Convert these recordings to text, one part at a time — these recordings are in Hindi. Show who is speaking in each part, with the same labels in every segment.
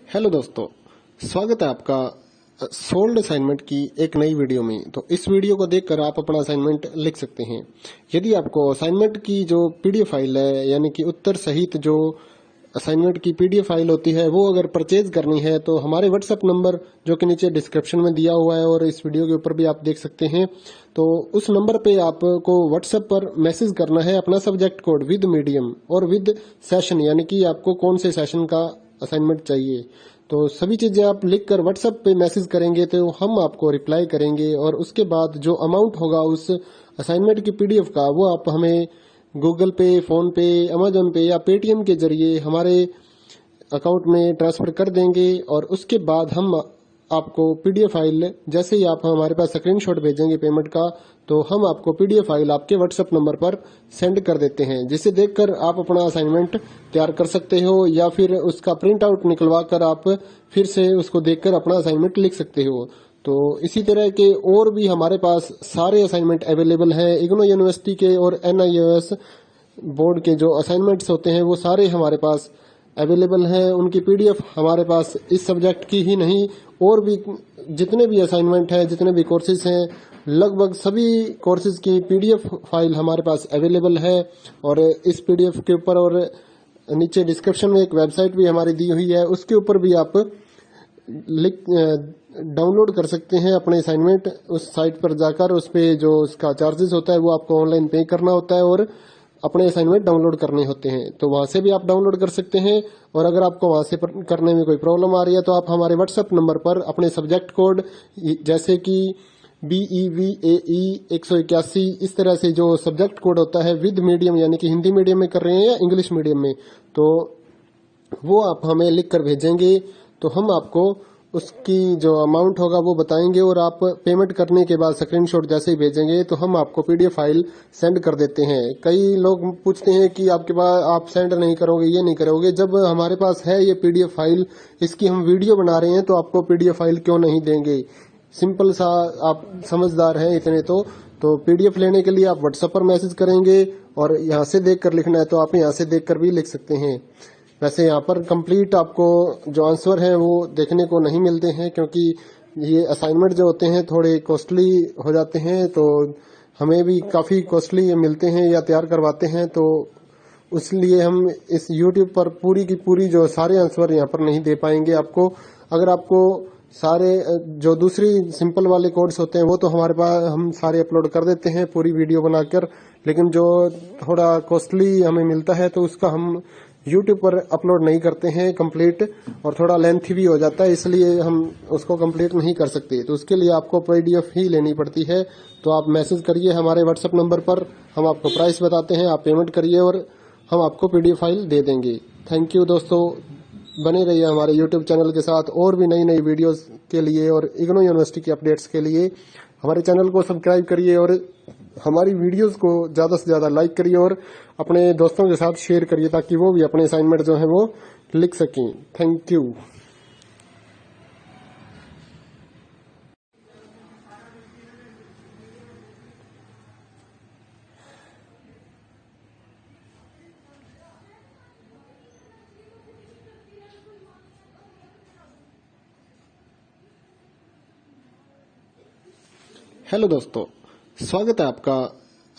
Speaker 1: हेलो दोस्तों, स्वागत है आपका सोल्ड असाइनमेंट की एक नई वीडियो में। तो इस वीडियो को देखकर आप अपना असाइनमेंट लिख सकते हैं। यदि आपको असाइनमेंट की जो पीडीएफ फाइल है, यानी कि उत्तर सहित जो असाइनमेंट की पीडीएफ फाइल होती है, वो अगर परचेज करनी है तो हमारे व्हाट्सएप नंबर जो कि नीचे डिस्क्रिप्शन में दिया हुआ है और इस वीडियो के ऊपर भी आप देख सकते हैं, तो उस नंबर पे आपको व्हाट्सएप पर मैसेज करना है अपना सब्जेक्ट कोड विद मीडियम और विद सेशन, यानी कि आपको कौन से सेशन का असाइनमेंट चाहिए। तो सभी चीजें आप लिखकर व्हाट्सएप पे मैसेज करेंगे तो हम आपको रिप्लाई करेंगे और उसके बाद जो अमाउंट होगा उस असाइनमेंट की पीडीएफ का, वो आप हमें गूगल पे, फोन पे, अमेजोन पे या पेटीएम के जरिए हमारे अकाउंट में ट्रांसफर कर देंगे। और उसके बाद हम आपको पीडीएफ फाइल, जैसे ही आप हमारे पास स्क्रीनशॉट भेजेंगे पेमेंट का, तो हम आपको पीडीएफ फाइल आपके व्हाट्सएप नंबर पर सेंड कर देते हैं, जिसे देखकर आप अपना असाइनमेंट तैयार कर सकते हो या फिर उसका प्रिंट आउट निकलवा कर आप फिर से उसको देखकर अपना असाइनमेंट लिख सकते हो। तो इसी तरह के और भी हमारे पास सारे असाइनमेंट अवेलेबल हैं। इग्नो यूनिवर्सिटी के और NIOS बोर्ड के जो असाइनमेंट्स होते हैं वो सारे हमारे पास अवेलेबल हैं। उनकी पीडीएफ हमारे पास इस सब्जेक्ट की ही नहीं, और भी जितने भी असाइनमेंट हैं, जितने भी कोर्सेज हैं, लगभग सभी कोर्सेज की पीडीएफ फाइल हमारे पास अवेलेबल है। और इस पीडीएफ के ऊपर और नीचे डिस्क्रिप्शन में एक वेबसाइट भी हमारी दी हुई है, उसके ऊपर भी आप डाउनलोड कर सकते हैं अपने असाइनमेंट। उस साइट पर जाकर उस पे जो उसका चार्जेस होता है वो आपको ऑनलाइन पे करना होता है और अपने असाइनमेंट डाउनलोड करने होते हैं। तो वहां से भी आप डाउनलोड कर सकते हैं। और अगर आपको वहां से करने में कोई प्रॉब्लम आ रही है तो आप हमारे व्हाट्सएप नंबर पर अपने सब्जेक्ट कोड, जैसे कि BEVAE 181, इस तरह से जो सब्जेक्ट कोड होता है विद मीडियम, यानी कि हिंदी मीडियम में कर रहे हैं या इंग्लिश मीडियम में, तो वो आप हमें लिख कर भेजेंगे तो हम आपको उसकी जो अमाउंट होगा वो बताएंगे। और आप पेमेंट करने के बाद स्क्रीनशॉट जैसे ही भेजेंगे तो हम आपको पीडीएफ फाइल सेंड कर देते हैं। कई लोग पूछते हैं कि आपके पास आप सेंड नहीं करोगे, ये नहीं करोगे। जब हमारे पास है ये पीडीएफ फाइल, इसकी हम वीडियो बना रहे हैं, तो आपको पीडीएफ फाइल क्यों नहीं देंगे। सिंपल सा, आप समझदार हैं इतने तो पीडीएफ लेने के लिए आप व्हाट्सएप पर मैसेज करेंगे और यहाँ से देख कर लिखना है तो आप यहाँ से देख कर भी लिख सकते हैं। वैसे यहाँ पर कंप्लीट आपको जो आंसर है वो देखने को नहीं मिलते हैं, क्योंकि ये असाइनमेंट जो होते हैं थोड़े कॉस्टली हो जाते हैं, तो हमें भी काफी कॉस्टली मिलते हैं या तैयार करवाते हैं। तो इसलिए हम इस YouTube पर पूरी की पूरी जो सारे आंसर यहाँ पर नहीं दे पाएंगे आपको। अगर आपको सारे जो दूसरी सिंपल वाले कोड्स होते हैं वो तो हमारे पास हम सारे अपलोड कर देते हैं पूरी वीडियो बनाकर, लेकिन जो थोड़ा कॉस्टली हमें मिलता है तो उसका हम YouTube पर अपलोड नहीं करते हैं कंप्लीट, और थोड़ा लेंथी भी हो जाता है, इसलिए हम उसको कंप्लीट नहीं कर सकते। तो उसके लिए आपको पीडीएफ ही लेनी पड़ती है। तो आप मैसेज करिए हमारे व्हाट्सएप नंबर पर, हम आपको प्राइस बताते हैं, आप पेमेंट करिए और हम आपको पीडीएफ फाइल दे देंगे। थैंक यू दोस्तों, बने रहिए हमारे YouTube चैनल के साथ और भी नई नई वीडियोस के लिए और इग्नो यूनिवर्सिटी के अपडेट्स के लिए हमारे चैनल को सब्सक्राइब करिए और हमारी वीडियोस को ज्यादा से ज्यादा लाइक करिए और अपने दोस्तों के साथ शेयर करिए, ताकि वो भी अपने असाइनमेंट जो है वो लिख सकें। Thank you. हेलो दोस्तों, स्वागत है आपका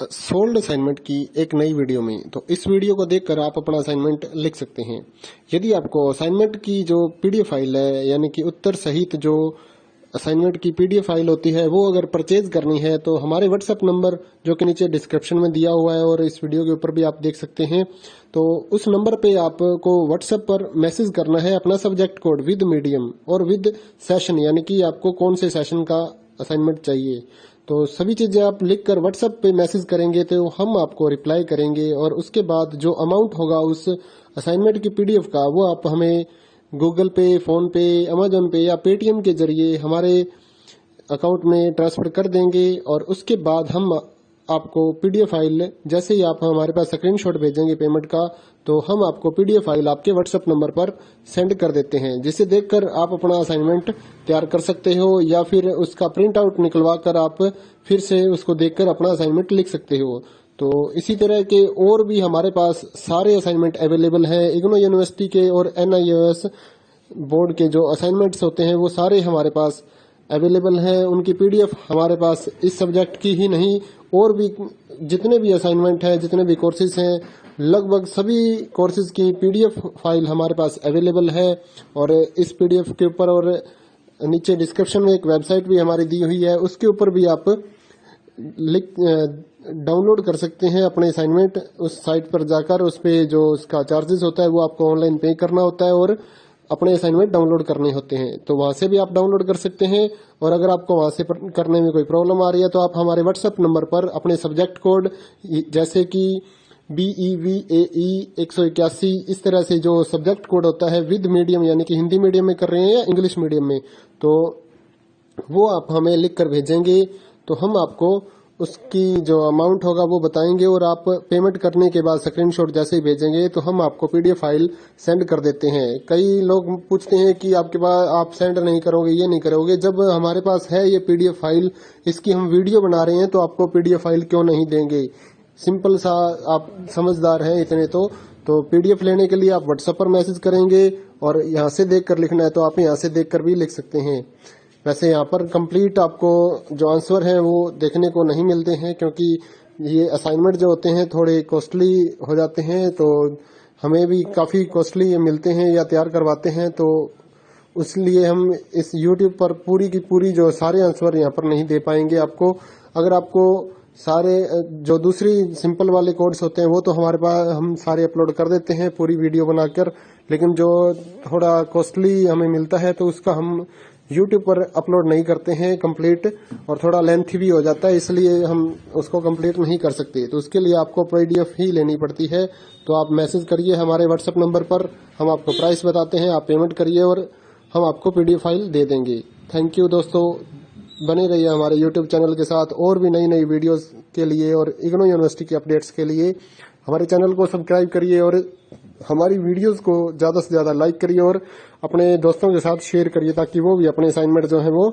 Speaker 1: सोल्ड असाइनमेंट की एक नई वीडियो में। तो इस वीडियो को देखकर आप अपना असाइनमेंट लिख सकते हैं। यदि आपको असाइनमेंट की जो पीडीएफ फाइल है, यानी कि उत्तर सहित जो असाइनमेंट की पीडीएफ फाइल होती है, वो अगर परचेज करनी है तो हमारे व्हाट्सएप नंबर जो कि नीचे डिस्क्रिप्शन में दिया हुआ है और इस वीडियो के ऊपर भी आप देख सकते हैं, तो उस नंबर पे आपको व्हाट्सएप पर मैसेज करना है अपना सब्जेक्ट कोड विद मीडियम और विद सेशन, यानी कि आपको कौन से सेशन का असाइनमेंट चाहिए। तो सभी चीजें आप लिखकर व्हाट्सएप पे मैसेज करेंगे तो हम आपको रिप्लाई करेंगे। और उसके बाद जो अमाउंट होगा उस असाइनमेंट की पीडीएफ का, वो आप हमें गूगल पे, फोन पे, अमेजोन पे या पेटीएम के जरिए हमारे अकाउंट में ट्रांसफर कर देंगे। और उसके बाद हम आपको पीडीएफ फाइल, जैसे ही आप हमारे पास स्क्रीनशॉट भेजेंगे पेमेंट का, तो हम आपको पीडीएफ फाइल आपके व्हाट्सएप नंबर पर सेंड कर देते हैं, जिसे देखकर आप अपना असाइनमेंट तैयार कर सकते हो या फिर उसका प्रिंट आउट निकलवा कर आप फिर से उसको देखकर अपना असाइनमेंट लिख सकते हो। तो इसी तरह के और भी हमारे पास सारे असाइनमेंट अवेलेबल हैं। इग्नो यूनिवर्सिटी के और NIOS बोर्ड के जो असाइनमेंट्स होते हैं वो सारे हमारे पास अवेलेबल हैं। उनकी पीडीएफ हमारे पास इस सब्जेक्ट की ही नहीं और भी जितने भी असाइनमेंट हैं, जितने भी कोर्सेज हैं, लगभग सभी कोर्सेज की पीडीएफ फाइल हमारे पास अवेलेबल है। और इस पीडीएफ के ऊपर और नीचे डिस्क्रिप्शन में एक वेबसाइट भी हमारी दी हुई है, उसके ऊपर भी आप डाउनलोड कर सकते हैं अपने असाइनमेंट। उस साइट पर जाकर उस पे जो उसका चार्जेस होता है वो आपको ऑनलाइन पे करना होता है और अपने असाइनमेंट डाउनलोड करने होते हैं। तो वहां से भी आप डाउनलोड कर सकते हैं। और अगर आपको वहां से करने में कोई प्रॉब्लम आ रही है तो आप हमारे व्हाट्सएप नंबर पर अपने सब्जेक्ट कोड जैसे कि BEVAE 181 इस तरह से जो सब्जेक्ट कोड होता है विद मीडियम यानी कि हिंदी मीडियम में कर रहे हैं या इंग्लिश मीडियम में, तो वो आप हमें लिख कर भेजेंगे तो हम आपको उसकी जो अमाउंट होगा वो बताएंगे और आप पेमेंट करने के बाद स्क्रीनशॉट जैसे ही भेजेंगे तो हम आपको पीडीएफ फाइल सेंड कर देते हैं। कई लोग पूछते हैं कि आपके पास आप सेंड नहीं करोगे, ये नहीं करोगे। जब हमारे पास है ये पीडीएफ फाइल, इसकी हम वीडियो बना रहे हैं तो आपको पीडीएफ फाइल क्यों नहीं देंगे। सिंपल सा, आप समझदार हैं इतने तो पीडीएफ लेने के लिए आप व्हाट्सएप पर मैसेज करेंगे और यहाँ से देख कर लिखना है तो आप यहाँ से देख कर भी लिख सकते हैं। वैसे यहाँ पर कंप्लीट आपको जो आंसर है वो देखने को नहीं मिलते हैं क्योंकि ये असाइनमेंट जो होते हैं थोड़े कॉस्टली हो जाते हैं, तो हमें भी काफ़ी कॉस्टली मिलते हैं या तैयार करवाते हैं, तो इसलिए हम इस YouTube पर पूरी की पूरी जो सारे आंसर यहाँ पर नहीं दे पाएंगे आपको। अगर आपको सारे जो दूसरी सिंपल वाले कोड्स होते हैं वो तो हमारे पास हम सारे अपलोड कर देते हैं पूरी वीडियो बनाकर, लेकिन जो थोड़ा कॉस्टली हमें मिलता है तो उसका हम YouTube पर अपलोड नहीं करते हैं कंप्लीट, और थोड़ा लेंथी भी हो जाता है, इसलिए हम उसको कंप्लीट नहीं कर सकते। तो उसके लिए आपको पीडीएफ ही लेनी पड़ती है। तो आप मैसेज करिए हमारे व्हाट्सएप नंबर पर, हम आपको प्राइस बताते हैं, आप पेमेंट करिए और हम आपको पीडीएफ फाइल दे देंगे। थैंक यू दोस्तों, बने रहिए हमारे YouTube चैनल के साथ और भी नई नई वीडियोस के लिए और इग्नू यूनिवर्सिटी के अपडेट्स के लिए हमारे चैनल को सब्सक्राइब करिए और हमारी वीडियोस को ज़्यादा से ज़्यादा लाइक करिए और अपने दोस्तों के साथ शेयर करिए ताकि वो भी अपने असाइनमेंट जो है वो